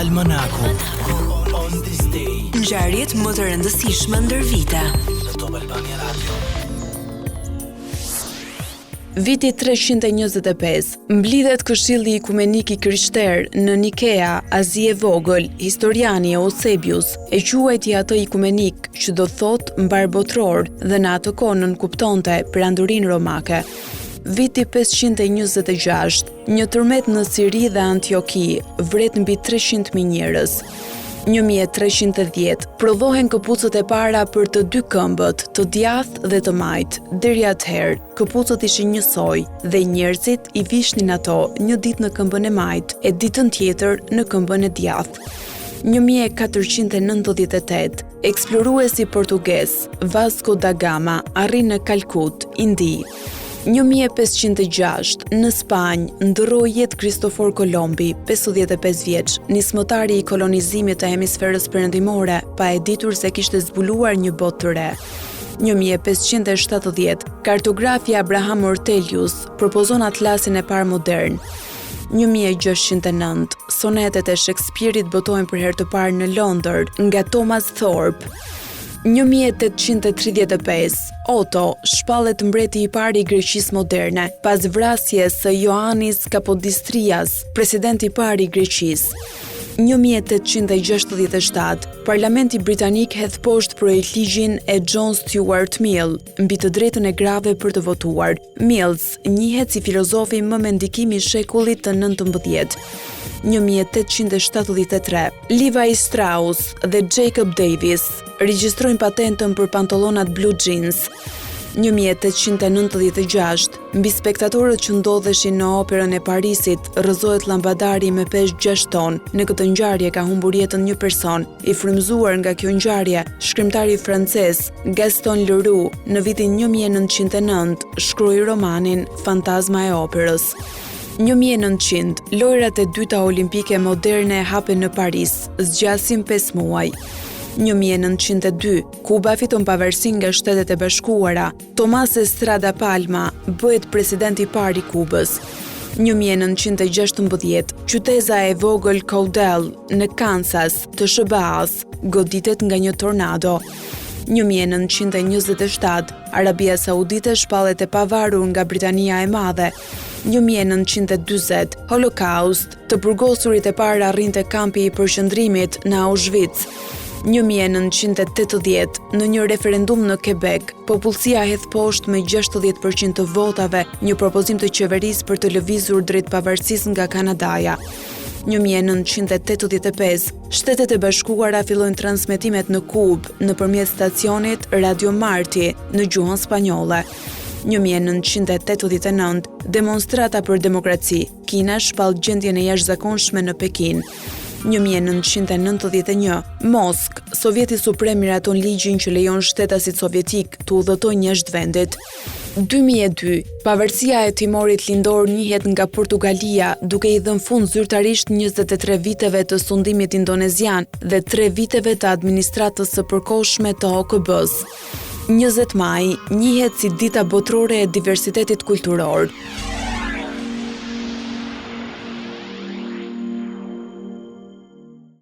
Almanaku. On this day. Ngjarjet më të rëndësishme ndër vite. Në Top Albania Radio. Viti 325, mblidhet Këshilli Ikumenik I Krishter në Nikea, Azi e Vogël. Historiani Eusebius e quajti atë ikumenik, që do thot mbar botror, dhe në atë kohë nënkuptonte perandurinë romake. Viti 526, një tërmet në Siri dhe Antioki vret mbi 300.000 njerëz. 1310, prodhohen këpucët e para për të dy këmbët, të djathtë dhe të majtë. Deri atëherë, këpucët ishin njësoj dhe njerëzit I vishnin ato një ditë në këmbën e majtë e ditën tjetër në këmbën e djathtë. 1498, eksploruesi portugez Vasco da Gama arrin në Kalkut, Indi. 1506, në Spanjë, ndërroi jetë Kristofor Kolombi, 55 vjeç, nismëtari I kolonizimit të hemisferës perëndimore, pa e ditur se kishte zbuluar një botë të re. 1570, kartografi Abraham Ortelius propozon atlasin e parë modern. 1609, sonetet e Shakespeare-it botohen për herë të parë në Londër nga Thomas Thorpe. 1835, Otto shpallet mbreti I parë I Greqisë moderne, pas vrasjes së Ioannis Kapodistrias, presidenti I parë I Greqisë. 1867, Parlamenti Britanik hedh poshtë projektligjin e John Stuart Mill mbi të drejtën e grave për të votuar. Mills njihet si filozofi më me ndikim I shekullit të 19. 1873, Levi Strauss dhe Jacob Davis regjistrojnë patentën për pantallonat blue jeans. 1896, mbi spektatorët që ndodheshin në operën e Parisit, rrëzohet lambadari me peshë 6 ton. Në këtë ngjarje ka humbur jetën një person. I frymëzuar nga kjo ngjarje, shkrimtari francez Gaston Leroux në vitin 1909 shkroi romanin Fantazma e operës. 1900, lojrat e dyta olimpike moderne hapen në Paris, zgjasin 5 muaj. 1902, Kuba fiton pavarësinë nga Shtetet e Bashkuara. Tomás Estrada Palma bëhet presidenti I parë I Kubës. 1916, qyteza e vogël Caudell në Kansas të SBA-s goditet nga një tornado. 1927, Arabia Saudite shpallet e pavarur nga Britania e Madhe. 1940, Holokaust, të burgosurit e parë arrinte kampi I përqendrimit në Auschwitz. 1980, në një referendum në Quebec, popullsia hedh poshtë me 60% të votave një propozim të qeverisë për të lëvizur drejt pavarësisë nga Kanadaja. 1985, Shtetet e Bashkuara fillojnë transmetimet në Kubë nëpërmjet stacionit Radio Marti në gjuhën spanjolle. 1989, demonstrata për demokraci. Kina shpall gjendjen e jashtëzakonshme në Pekin. 1991, Mosk, Sovjeti Suprem miraton ligjin që lejon shtetasit sovjetik të udhëtojnë jashtë vendit. 2002, pavarësia e Timorit Lindor njihet nga Portugalia, duke I dhënë fund zyrtarisht 23 viteve të sundimit indonezian dhe 3 viteve të administratës së përkohshme të OKB-s. 20 maj njihet si dita botërore e diversitetit kulturor.